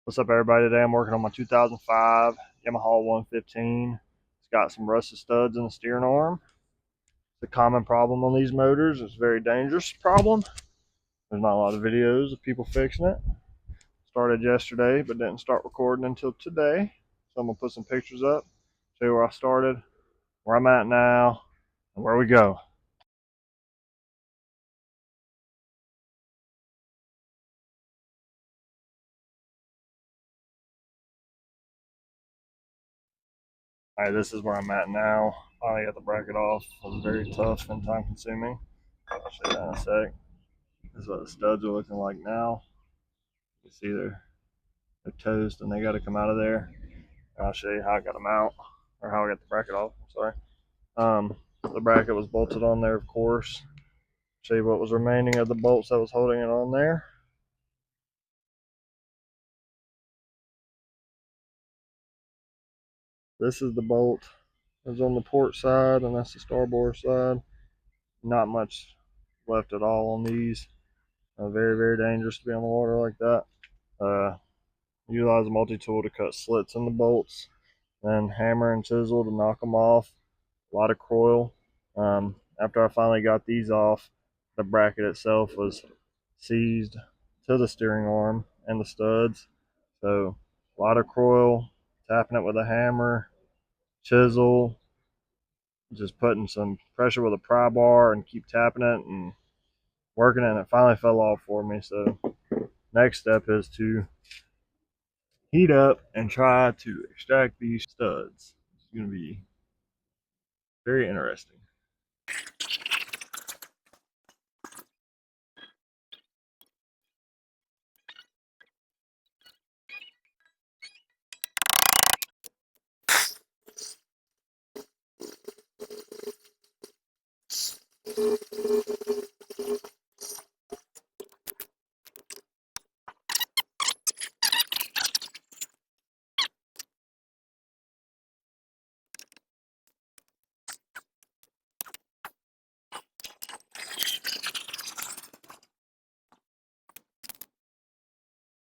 What's up, everybody? Today I'm working on my 2005 Yamaha 115. It's got some rusted studs in the steering arm. It's a common problem on these motors. It's a very dangerous problem. There's not a lot of videos of people fixing it. Started yesterday, but didn't start recording until today. So I'm going to put some pictures up, show you where I started, where I'm at now, and where we go. Alright, this is where I'm at now. Finally got the bracket off. It was very tough and time consuming. I'll show you that in a sec. This is what the studs are looking like now. You see they're toast and they got to come out of there. I'll show you how I got them out, or how I got the bracket off. I'm sorry. The bracket was bolted on there, of course. Show you what was remaining of the bolts that was holding it on there. This is the bolt that's on the port side, and that's the starboard side. Not much left at all on these. Very, very dangerous to be on the water like that. Utilize a multi-tool to cut slits in the bolts, then hammer and chisel to knock them off. A lot of coil. After I finally got these off, the bracket itself was seized to the steering arm and the studs. So a lot of coil, tapping it with a hammer, chisel, just putting some pressure with a pry bar and keep tapping it and working it, and it finally fell off for me. So next step is to heat up and try to extract these studs. It's going to be very interesting.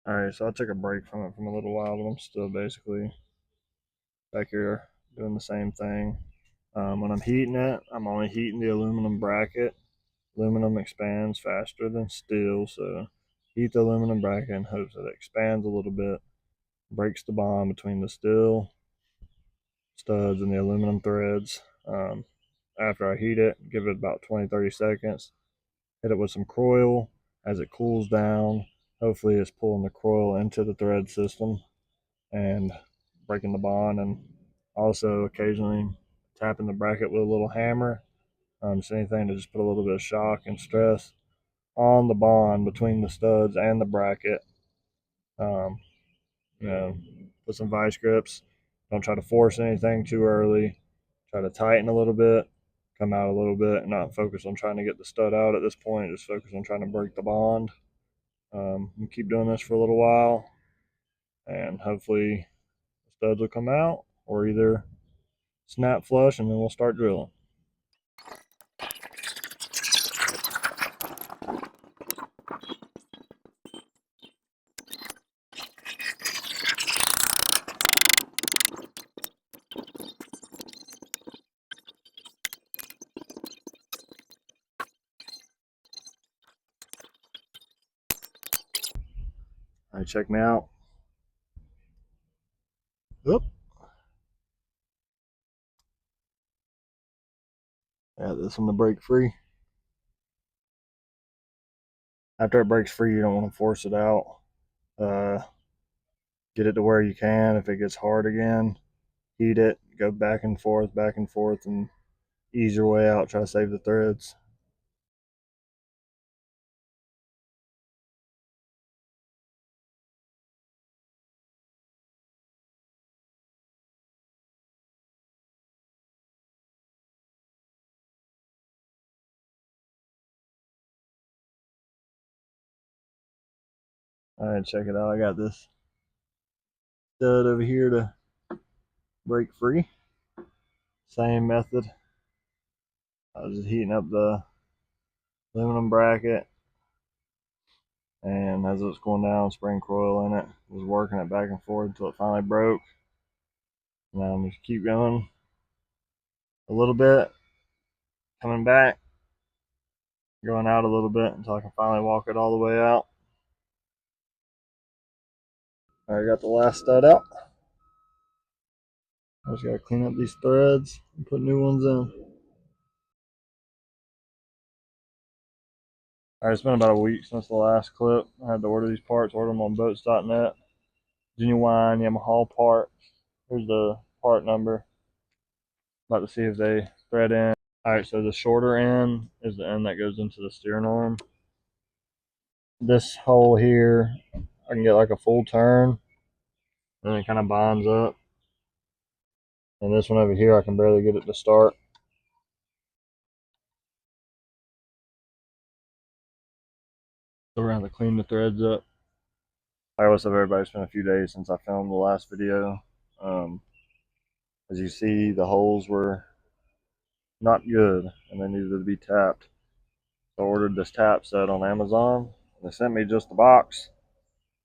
Alright, so I took a break from it from a little while, but I'm still basically back here doing the same thing. When I'm heating it, I'm only heating the aluminum bracket. Aluminum expands faster than steel, so heat the aluminum bracket and hope that it expands a little bit, breaks the bond between the steel studs and the aluminum threads. After I heat it, give it about 20-30 seconds, hit it with some coil. As it cools down, hopefully it's pulling the coil into the thread system and breaking the bond, and also occasionally tapping the bracket with a little hammer. Just anything to just put a little bit of shock and stress on the bond between the studs and the bracket. Um, you know, put some vice grips. Don't try to force anything too early. Try to tighten a little bit, come out a little bit, and not focus on trying to get the stud out at this point. Just focus on trying to break the bond. And keep doing this for a little while, and hopefully the studs will come out or either snap flush, and then we'll start drilling. All right, check me out. Oop. Yeah, this one to break free. After it breaks free, you don't want to force it out. Uh, get it to where you can. If it gets hard again, heat it, go back and forth, and ease your way out. Try to save the threads. All right, check it out. I got this stud over here to break free. Same method. I was just heating up the aluminum bracket, and as it was going down, spring coil in it was working. working it back and forth until it finally broke. Now I'm just keep going a little bit, coming back, going out a little bit until I can finally walk it all the way out. I got the last stud out. I just gotta clean up these threads and put new ones in. Alright, it's been about a week since the last clip. I had to order these parts, order them on boats.net. Genuine Yamaha parts. Here's the part number. About to see if they thread in. Alright, so the shorter end is the end that goes into the steering arm. This hole here, I can get like a full turn, and it kind of binds up. And this one over here, I can barely get it to start. So we're going to have to clean the threads up. Alright, what's up everybody? It's been a few days since I filmed the last video. As you see, the holes were not good and they needed to be tapped. So I ordered this tap set on Amazon. They sent me just the box.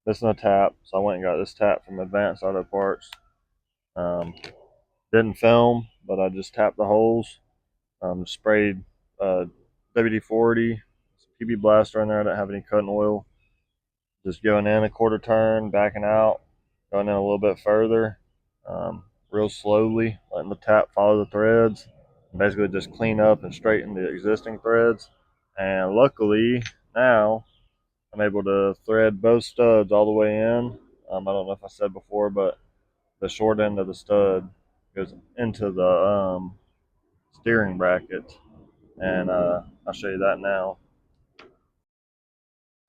This is a tap, so I went and got this tap from Advanced Auto Parts. Didn't film, but I just tapped the holes. Sprayed WD-40, PB Blaster in there. I didn't have any cutting oil. Just going in a quarter turn, backing out, going in a little bit further, real slowly, letting the tap follow the threads. Basically just clean up and straighten the existing threads. And luckily now I'm able to thread both studs all the way in. I don't know if I said before, but the short end of the stud goes into the steering bracket, and I'll show you that now.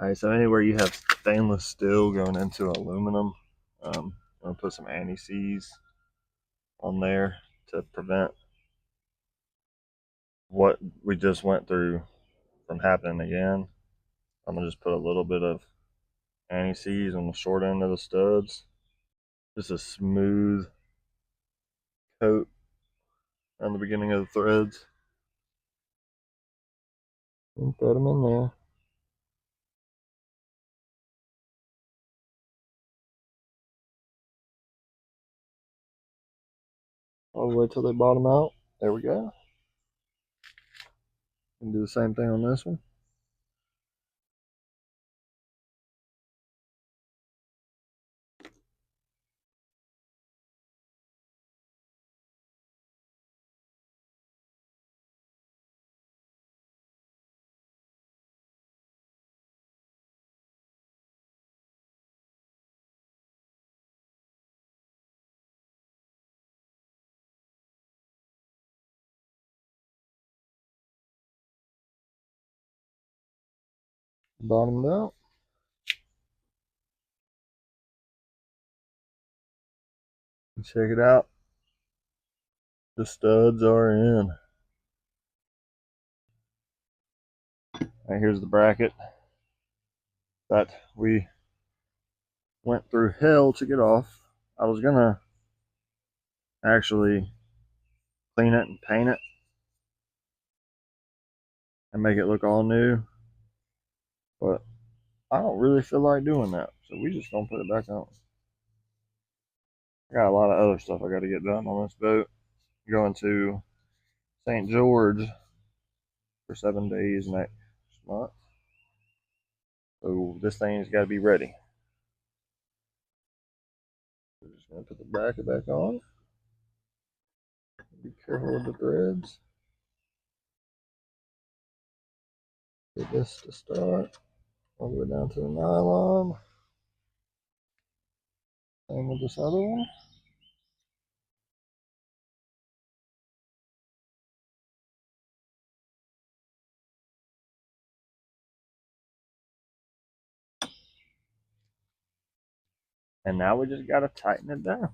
Alright, so anywhere you have stainless steel going into aluminum, I'm going to put some anti-seize on there to prevent what we just went through from happening again. I'm going to just put a little bit of anti-seize on the short end of the studs. Just a smooth coat on the beginning of the threads. And thread them in there. All the way till they bottom out. There we go. And do the same thing on this one. Bottomed out. Check it out. The studs are in. Right, here's the bracket that we went through hell to get off. I was gonna actually clean it and paint it and make it look all new, but I don't really feel like doing that, so we just gonna put it back on. I got a lot of other stuff I got to get done on this boat. Going to St. George for 7 days next month, so this thing's got to be ready. We're just gonna put the bracket back on. Be careful with the threads. Get this to start all the way down to the nylon. Same with this other one. And now we just gotta tighten it down.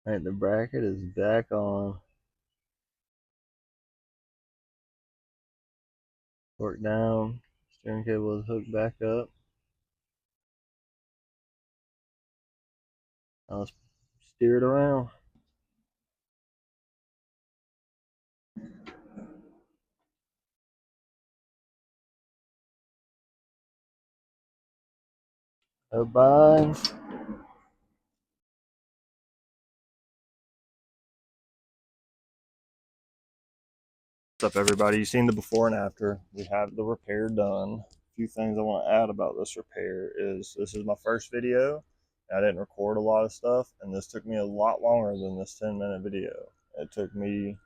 Alright, the bracket is back on. Torque down. Steering cable is hooked back up. Now let's steer it around. No binds. What's up, everybody? You've seen the before and after. We have the repair done. A few things I want to add about this repair is this is my first video. I didn't record a lot of stuff, and this took me a lot longer than this 10-minute video. It took me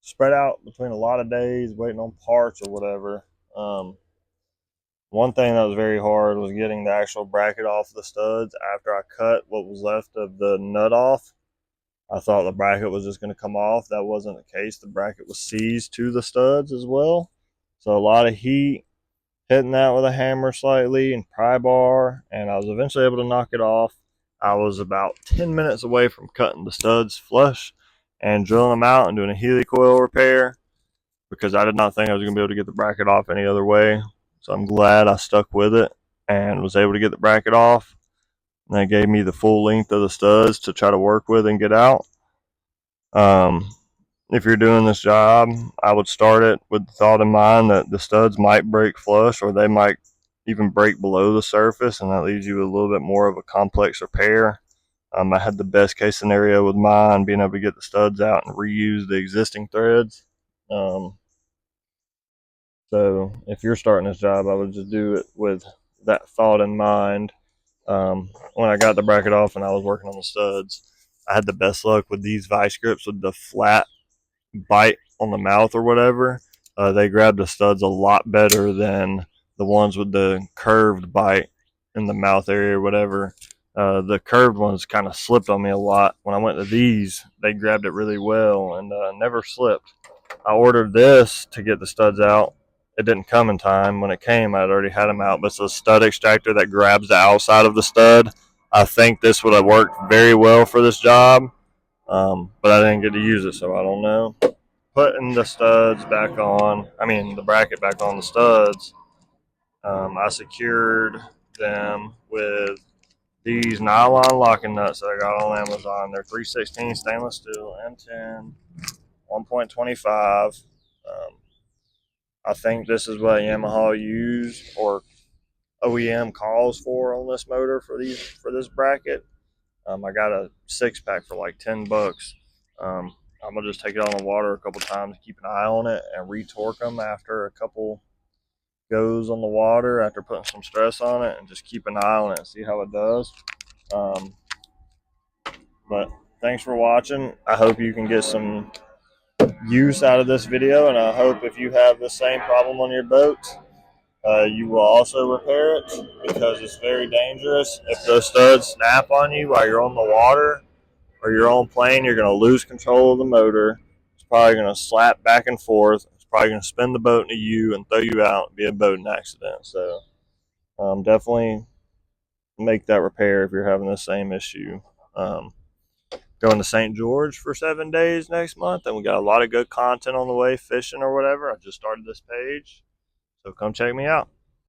spread out between a lot of days waiting on parts or whatever. One thing that was very hard was getting the actual bracket off the studs after I cut what was left of the nut off. I thought the bracket was just going to come off. That wasn't the case. The bracket was seized to the studs as well. So a lot of heat, hitting that with a hammer slightly and pry bar, and I was eventually able to knock it off. I was about 10 minutes away from cutting the studs flush and drilling them out and doing a helicoil repair because I did not think I was going to be able to get the bracket off any other way. So I'm glad I stuck with it and was able to get the bracket off. And that gave me the full length of the studs to try to work with and get out. If you're doing this job, I would start it with the thought in mind that the studs might break flush or they might even break below the surface, and that leaves you with a little bit more of a complex repair. I had the best case scenario with mine, being able to get the studs out and reuse the existing threads. So if you're starting this job, I would just do it with that thought in mind. When I got the bracket off and I was working on the studs, I had the best luck with these vice grips with the flat bite on the mouth or whatever. They grabbed the studs a lot better than the ones with the curved bite in the mouth area or whatever. The curved ones kind of slipped on me a lot. When I went to these, they grabbed it really well and never slipped. I ordered this to get the studs out. It didn't come in time. When it came, I'd already had them out, but it's a stud extractor that grabs the outside of the stud. I think this would have worked very well for this job, but I didn't get to use it, so I don't know. Putting the studs back on, the bracket back on the studs, I secured them with these nylon locking nuts that I got on Amazon. They're 316 stainless steel, M10, 1.25. I think this is what Yamaha used or OEM calls for on this motor for this bracket. I got a 6-pack for like $10. I'm gonna just take it on the water a couple times, keep an eye on it, and retorque them after a couple goes on the water after putting some stress on it, and just keep an eye on it and see how it does. But thanks for watching. I hope you can get some use out of this video, and I hope if you have the same problem on your boat, you will also repair it because it's very dangerous. If those studs snap on you while you're on the water or you're on plane, you're going to lose control of the motor. It's probably going to slap back and forth. It's probably going to spin the boat into you and throw you out and be a boating accident. So definitely make that repair if you're having the same issue. Going to St. George for 7 days next month, and we got a lot of good content on the way, fishing or whatever. I just started this page, so come check me out.